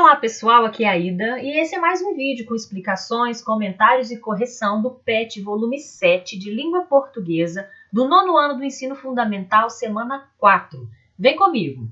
Olá pessoal, aqui é a Ida e esse é mais um vídeo com explicações, comentários e correção do PET volume 7 de Língua Portuguesa do 9º ano do Ensino Fundamental, semana 4. Vem comigo!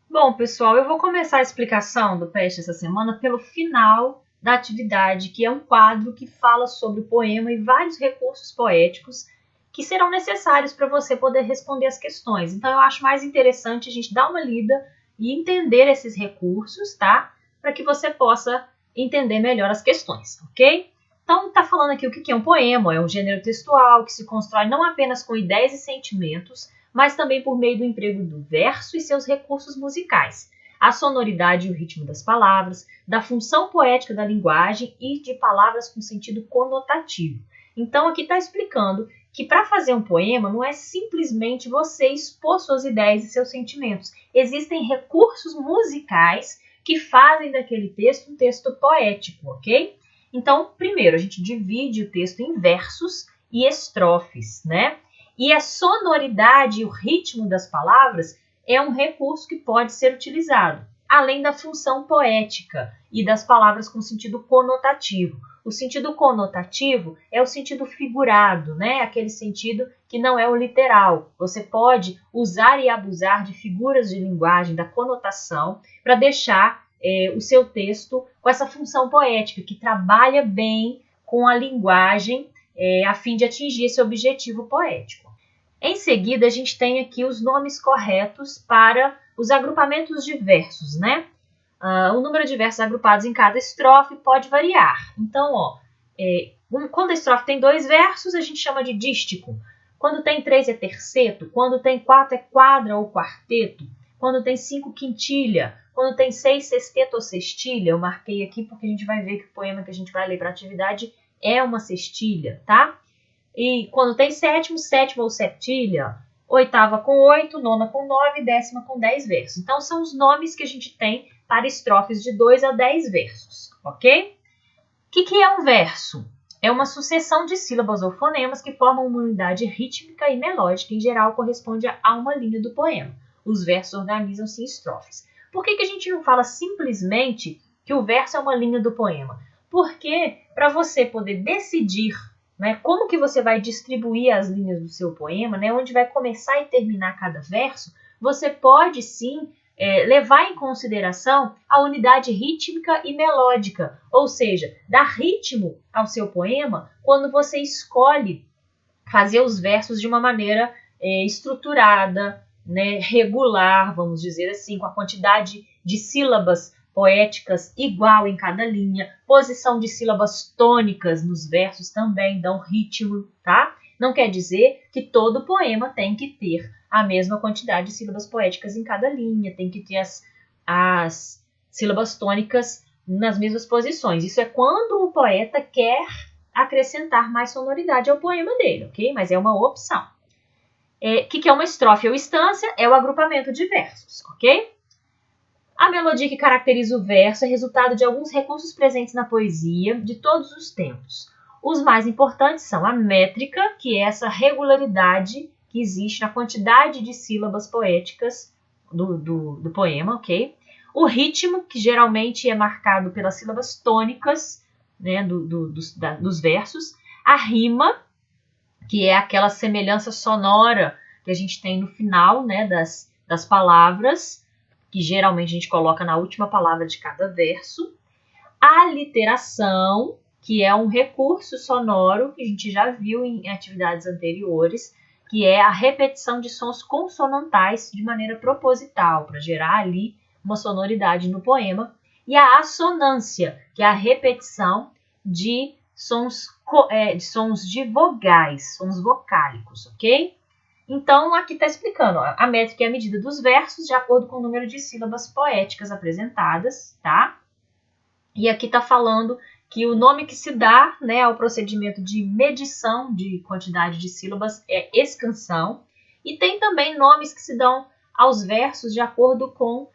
Bom pessoal, eu vou começar a explicação do PET essa semana pelo final da atividade, que é um quadro que fala sobre o poema e vários recursos poéticos que serão necessários para você poder responder as questões. Então eu acho mais interessante a gente dar uma lida e entender esses recursos, tá? Para que você possa entender melhor as questões, ok? Então, tá falando aqui o que é um poema. É um gênero textual que se constrói não apenas com ideias e sentimentos, mas também por meio do emprego do verso e seus recursos musicais, a sonoridade e o ritmo das palavras, da função poética da linguagem e de palavras com sentido conotativo. Então, aqui está explicando que para fazer um poema não é simplesmente você expor suas ideias e seus sentimentos. Existem recursos musicais que fazem daquele texto um texto poético, ok? Então, primeiro, a gente divide o texto em versos e estrofes, né? E a sonoridade e o ritmo das palavras é um recurso que pode ser utilizado, além da função poética e das palavras com sentido conotativo. O sentido conotativo é o sentido figurado, né? Aquele sentido que não é o literal. Você pode usar e abusar de figuras de linguagem, da conotação, para deixar o seu texto com essa função poética, que trabalha bem com a linguagem a fim de atingir esse objetivo poético. Em seguida, a gente tem aqui os nomes corretos para os agrupamentos de versos, né? O número de versos agrupados em cada estrofe pode variar. Então, quando a estrofe tem 2 versos, a gente chama de dístico. Quando tem 3 é terceto. Quando tem 4 é quadra ou quarteto. Quando tem 5, quintilha. Quando tem 6, sexteto ou sextilha. Eu marquei aqui porque a gente vai ver que o poema que a gente vai ler para a atividade é uma sextilha, tá? E quando tem sétimo, sétima ou septilha. Oitava com 8, nona com 9, décima com 10 versos. Então, são os nomes que a gente tem para estrofes de 2 a 10 versos, ok? O que é um verso? É uma sucessão de sílabas ou fonemas que formam uma unidade rítmica e melódica, em geral corresponde a uma linha do poema. Os versos organizam-se em estrofes. Por que a gente não fala simplesmente que o verso é uma linha do poema? Porque para você poder decidir, né, como que você vai distribuir as linhas do seu poema, né, onde vai começar e terminar cada verso, você pode sim levar em consideração a unidade rítmica e melódica, ou seja, dar ritmo ao seu poema quando você escolhe fazer os versos de uma maneira estruturada, né, regular, vamos dizer assim, com a quantidade de sílabas poéticas igual em cada linha, posição de sílabas tônicas nos versos também dão ritmo, tá? Não quer dizer que todo poema tem que ter a mesma quantidade de sílabas poéticas em cada linha, tem que ter as sílabas tônicas nas mesmas posições. Isso é quando o poeta quer acrescentar mais sonoridade ao poema dele, ok? Mas é uma opção. O que é uma estrofe ou estância? É o agrupamento de versos, ok? A melodia que caracteriza o verso é resultado de alguns recursos presentes na poesia de todos os tempos. Os mais importantes são a métrica, que é essa regularidade que existe na quantidade de sílabas poéticas do poema, ok? O ritmo, que geralmente é marcado pelas sílabas tônicas, né, dos versos. A rima, que é aquela semelhança sonora que a gente tem no final, né, das palavras, que geralmente a gente coloca na última palavra de cada verso. A literação, que é um recurso sonoro que a gente já viu em atividades anteriores, que é a repetição de sons consonantais de maneira proposital, para gerar ali uma sonoridade no poema. E a assonância, que é a repetição de sons de vogais, sons vocálicos, ok? Então, aqui está explicando, ó, a métrica é a medida dos versos de acordo com o número de sílabas poéticas apresentadas, tá? E aqui está falando que o nome que se dá, né, ao procedimento de medição de quantidade de sílabas é escansão. E tem também nomes que se dão aos versos de acordo com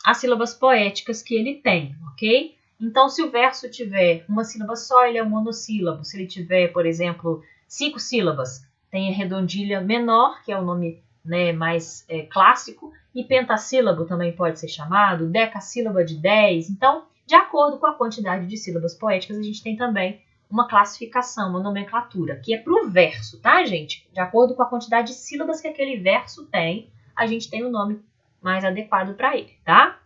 as sílabas poéticas que ele tem, ok? Então, se o verso tiver uma sílaba só, ele é um monossílabo. Se ele tiver, por exemplo, 5 sílabas, tem a redondilha menor, que é o nome né, mais clássico, e pentassílabo também pode ser chamado, decassílaba de 10. Então, de acordo com a quantidade de sílabas poéticas, a gente tem também uma classificação, uma nomenclatura, que é para o verso, tá, gente? De acordo com a quantidade de sílabas que aquele verso tem, a gente tem o nome mais adequado para ele, tá?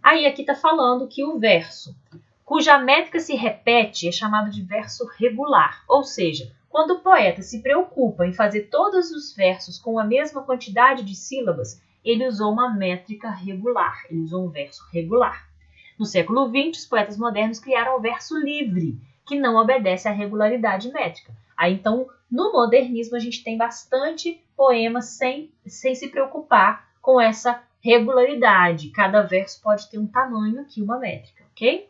Aí aqui está falando que o verso, cuja métrica se repete, é chamado de verso regular, ou seja, quando o poeta se preocupa em fazer todos os versos com a mesma quantidade de sílabas, ele usou uma métrica regular, ele usou um verso regular. No século XX, os poetas modernos criaram o verso livre, que não obedece à regularidade métrica. Aí, então, no modernismo, a gente tem bastante poemas sem se preocupar com essa regularidade. Cada verso pode ter um tamanho aqui, uma métrica, ok?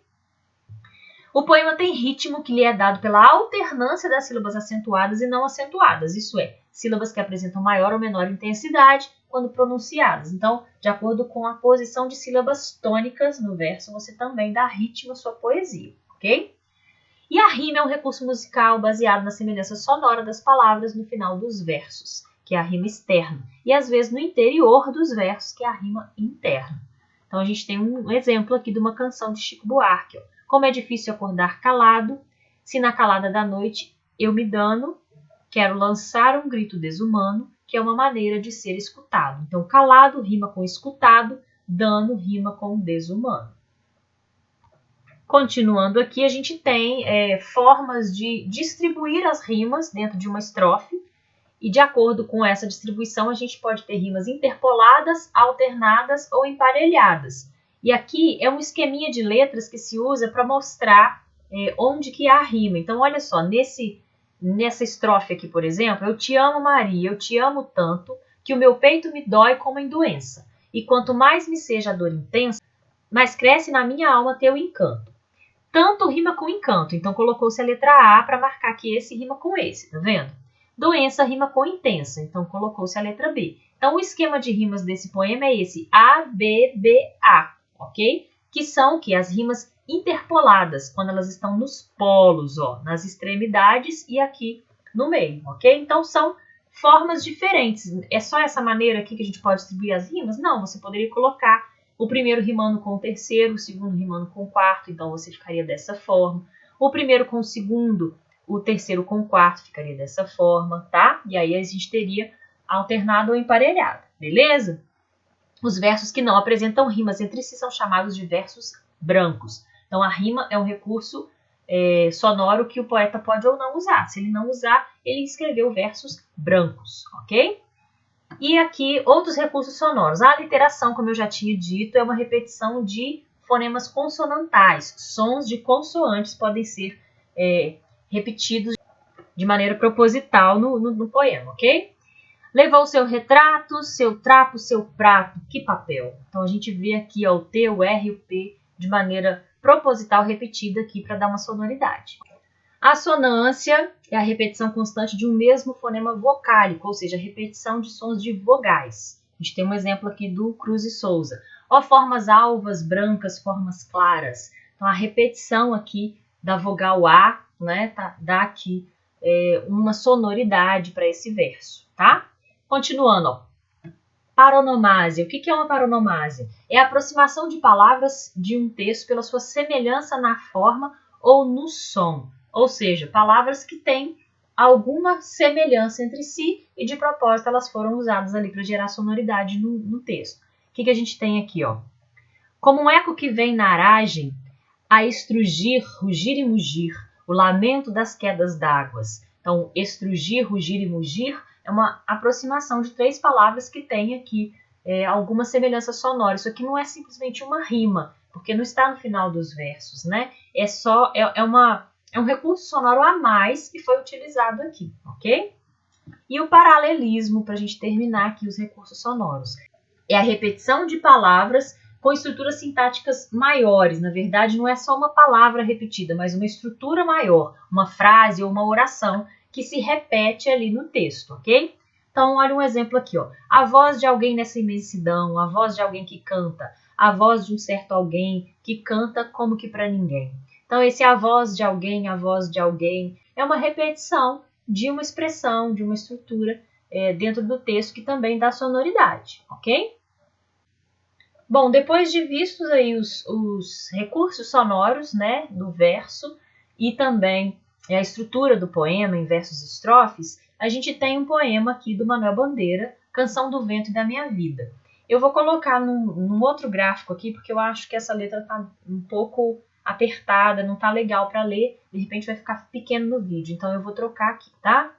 O poema tem ritmo que lhe é dado pela alternância das sílabas acentuadas e não acentuadas, isso é, sílabas que apresentam maior ou menor intensidade quando pronunciadas. Então, de acordo com a posição de sílabas tônicas no verso, você também dá ritmo à sua poesia, ok? E a rima é um recurso musical baseado na semelhança sonora das palavras no final dos versos, que é a rima externa, e às vezes no interior dos versos, que é a rima interna. Então, a gente tem um exemplo aqui de uma canção de Chico Buarque, ó. Como é difícil acordar calado, se na calada da noite eu me dano, quero lançar um grito desumano, que é uma maneira de ser escutado. Então, calado rima com escutado, dano rima com desumano. Continuando aqui, a gente tem formas de distribuir as rimas dentro de uma estrofe, e de acordo com essa distribuição, a gente pode ter rimas interpoladas, alternadas ou emparelhadas. E aqui é um esqueminha de letras que se usa para mostrar onde que há a rima. Então, olha só, nessa estrofe aqui, por exemplo, eu te amo, Maria, eu te amo tanto, que o meu peito me dói como em doença. E quanto mais me seja a dor intensa, mais cresce na minha alma teu encanto. Tanto rima com encanto, então colocou-se a letra A para marcar que esse rima com esse, tá vendo? Doença rima com intensa, então colocou-se a letra B. Então, o esquema de rimas desse poema é esse, A, B, B, A, ok? Que são as rimas interpoladas, quando elas estão nos polos, ó, nas extremidades e aqui no meio, ok? Então, são formas diferentes. É só essa maneira aqui que a gente pode distribuir as rimas? Não, você poderia colocar o primeiro rimando com o terceiro, o segundo rimando com o quarto, então você ficaria dessa forma. O primeiro com o segundo, o terceiro com o quarto ficaria dessa forma, tá? E aí a gente teria alternado ou emparelhado, beleza? Os versos que não apresentam rimas entre si são chamados de versos brancos. Então, a rima é um recurso sonoro que o poeta pode ou não usar. Se ele não usar, ele escreveu versos brancos, ok? E aqui, outros recursos sonoros. A aliteração, como eu já tinha dito, é uma repetição de fonemas consonantais. Sons de consoantes podem ser repetidos de maneira proposital no poema, ok? Levou seu retrato, seu trapo, seu prato, que papel. Então, a gente vê aqui ó, o T, o R e o P de maneira proposital repetida aqui para dar uma sonoridade. A assonância é a repetição constante de um mesmo fonema vocálico, ou seja, a repetição de sons de vogais. A gente tem um exemplo aqui do Cruz e Souza. Ó, formas alvas, brancas, formas claras. Então, a repetição aqui da vogal A, né, dá aqui uma sonoridade para esse verso, tá? Continuando, ó. Paronomásia. O que é uma paronomásia? É a aproximação de palavras de um texto pela sua semelhança na forma ou no som. Ou seja, palavras que têm alguma semelhança entre si e de propósito elas foram usadas ali para gerar sonoridade no texto. O que a gente tem aqui? Ó? Como um eco que vem na aragem, a estrugir, rugir e mugir, o lamento das quedas d'águas. Então, estrugir, rugir e mugir é uma aproximação de três palavras que tem aqui alguma semelhança sonora. Isso aqui não é simplesmente uma rima, porque não está no final dos versos, né? É um recurso sonoro a mais que foi utilizado aqui, ok? E o paralelismo, para a gente terminar aqui os recursos sonoros. É a repetição de palavras com estruturas sintáticas maiores. Na verdade, não é só uma palavra repetida, mas uma estrutura maior, uma frase ou uma oração que se repete ali no texto, ok? Então, olha um exemplo aqui, ó. A voz de alguém nessa imensidão, a voz de alguém que canta, a voz de um certo alguém que canta como que para ninguém. Então, esse a voz de alguém é uma repetição de uma expressão, de uma estrutura dentro do texto que também dá sonoridade, ok? Bom, depois de vistos aí os recursos sonoros, né, do verso e também a estrutura do poema em versos e estrofes, a gente tem um poema aqui do Manuel Bandeira, Canção do Vento e da Minha Vida. Eu vou colocar num outro gráfico aqui, porque eu acho que essa letra está um pouco apertada, não está legal para ler, de repente vai ficar pequeno no vídeo, então eu vou trocar aqui, tá?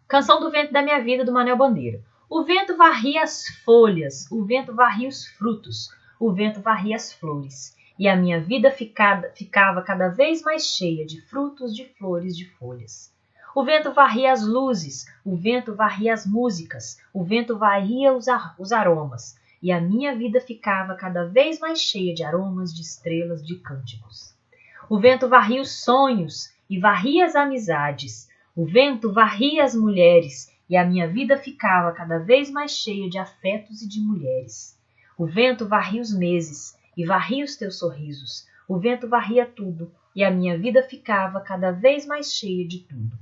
Canção do Vento e da Minha Vida, do Manuel Bandeira. O vento varria as folhas, o vento varria os frutos, o vento varria as flores, e a minha vida ficava cada vez mais cheia de frutos, de flores, de folhas. O vento varria as luzes, o vento varria as músicas, o vento varria os aromas, e a minha vida ficava cada vez mais cheia de aromas, de estrelas, de cânticos. O vento varria os sonhos e varria as amizades, o vento varria as mulheres, e a minha vida ficava cada vez mais cheia de afetos e de mulheres. O vento varria os meses e varria os teus sorrisos. O vento varria tudo e a minha vida ficava cada vez mais cheia de tudo.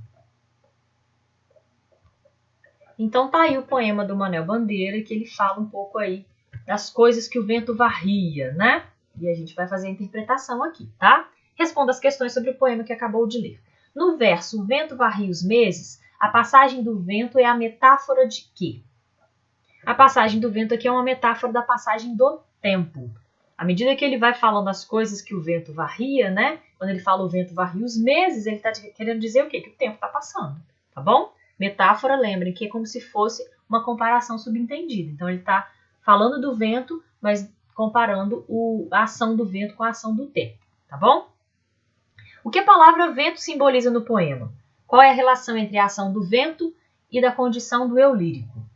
Então tá aí o poema do Manuel Bandeira, que ele fala um pouco aí das coisas que o vento varria, né? E a gente vai fazer a interpretação aqui, tá? Responda as questões sobre o poema que acabou de ler. No verso, o vento varria os meses, a passagem do vento é a metáfora de quê? A passagem do vento aqui é uma metáfora da passagem do tempo. À medida que ele vai falando as coisas que o vento varria, né? Quando ele fala o vento varria os meses, ele está querendo dizer o quê? Que o tempo está passando, tá bom? Metáfora, lembrem que é como se fosse uma comparação subentendida. Então, ele está falando do vento, mas comparando a ação do vento com a ação do tempo, tá bom? O que a palavra vento simboliza no poema? Qual é a relação entre a ação do vento e da condição do eu lírico?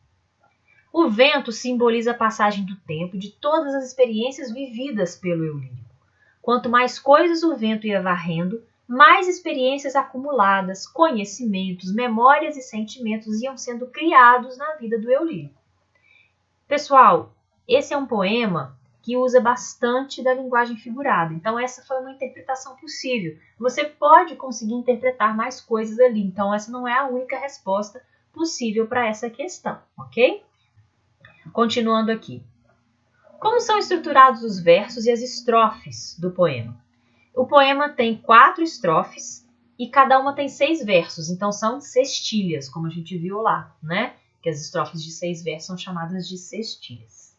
O vento simboliza a passagem do tempo e de todas as experiências vividas pelo eu lírico. Quanto mais coisas o vento ia varrendo, mais experiências acumuladas, conhecimentos, memórias e sentimentos iam sendo criados na vida do eu lírico. Pessoal, esse é um poema que usa bastante da linguagem figurada. Então, essa foi uma interpretação possível. Você pode conseguir interpretar mais coisas ali. Então, essa não é a única resposta possível para essa questão, ok? Continuando aqui. Como são estruturados os versos e as estrofes do poema? O poema tem 4 estrofes e cada uma tem 6 versos. Então, são sextilhas, como a gente viu lá, né? Que as estrofes de 6 versos são chamadas de sextilhas.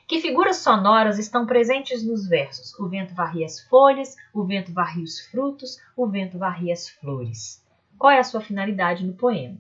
Que figuras sonoras estão presentes nos versos? O vento varria as folhas, o vento varria os frutos, o vento varria as flores. Qual é a sua finalidade no poema?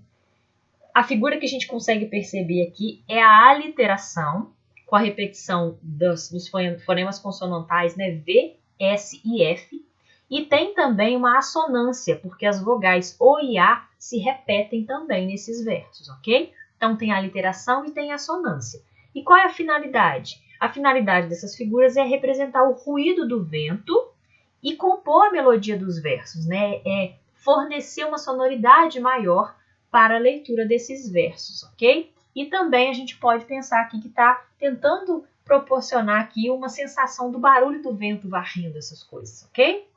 A figura que a gente consegue perceber aqui é a aliteração, com a repetição dos fonemas consonantais, né? V, S e F. E tem também uma assonância, porque as vogais O e A se repetem também nesses versos, ok? Então tem a aliteração e tem a assonância. E qual é a finalidade? A finalidade dessas figuras é representar o ruído do vento e compor a melodia dos versos, né? É fornecer uma sonoridade maior para a leitura desses versos, ok? E também a gente pode pensar aqui que está tentando proporcionar aqui uma sensação do barulho do vento varrendo essas coisas, ok?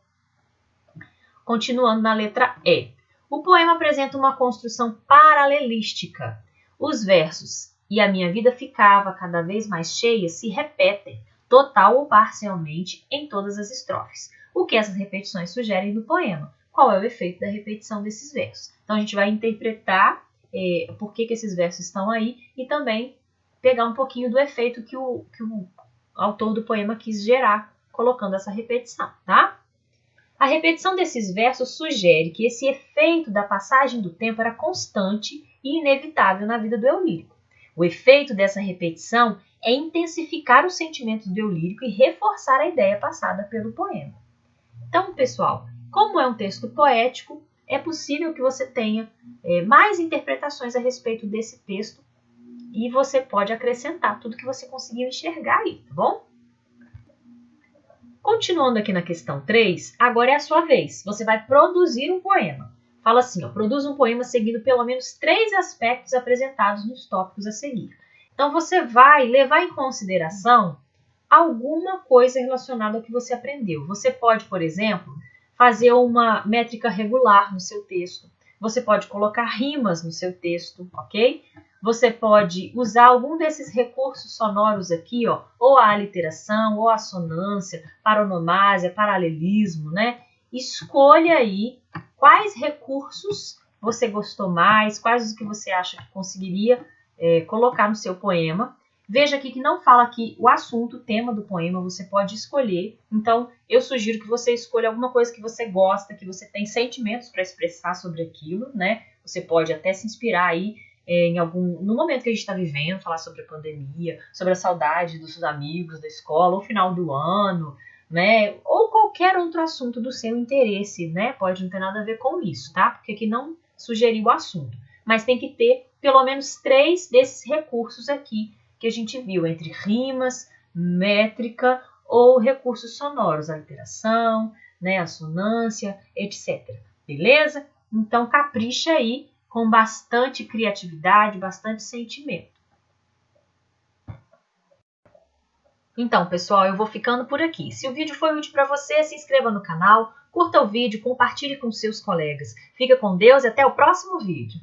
Continuando na letra E. O poema apresenta uma construção paralelística. Os versos "e a minha vida ficava cada vez mais cheia" se repetem, total ou parcialmente, em todas as estrofes. O que essas repetições sugerem no poema? Qual é o efeito da repetição desses versos? Então, a gente vai interpretar por que esses versos estão aí e também pegar um pouquinho do efeito que o autor do poema quis gerar, colocando essa repetição, tá? A repetição desses versos sugere que esse efeito da passagem do tempo era constante e inevitável na vida do eu lírico. O efeito dessa repetição é intensificar os sentimentos do eu lírico e reforçar a ideia passada pelo poema. Então, pessoal, como é um texto poético, é possível que você tenha mais interpretações a respeito desse texto e você pode acrescentar tudo que você conseguiu enxergar aí, tá bom? Continuando aqui na questão 3, agora é a sua vez. Você vai produzir um poema. Fala assim, ó, produz um poema seguindo pelo menos 3 aspectos apresentados nos tópicos a seguir. Então, você vai levar em consideração alguma coisa relacionada ao que você aprendeu. Você pode, por exemplo, fazer uma métrica regular no seu texto. Você pode colocar rimas no seu texto, ok? Você pode usar algum desses recursos sonoros aqui, ó, ou a aliteração, ou a assonância, paronomásia, paralelismo, né? Escolha aí quais recursos você gostou mais, quais os que você acha que conseguiria colocar no seu poema. Veja aqui que não fala aqui o assunto, o tema do poema, você pode escolher. Então, eu sugiro que você escolha alguma coisa que você gosta, que você tem sentimentos para expressar sobre aquilo, né? Você pode até se inspirar aí no momento que a gente está vivendo, falar sobre a pandemia, sobre a saudade dos seus amigos da escola, ou final do ano, né? Ou qualquer outro assunto do seu interesse, né? Pode não ter nada a ver com isso, tá? Porque aqui não sugeriu o assunto. Mas tem que ter pelo menos 3 desses recursos aqui que a gente viu, entre rimas, métrica ou recursos sonoros, alteração, né, assonância, etc. Beleza? Então capricha aí com bastante criatividade, bastante sentimento. Então, pessoal, eu vou ficando por aqui. Se o vídeo foi útil para você, se inscreva no canal, curta o vídeo, compartilhe com seus colegas. Fica com Deus e até o próximo vídeo.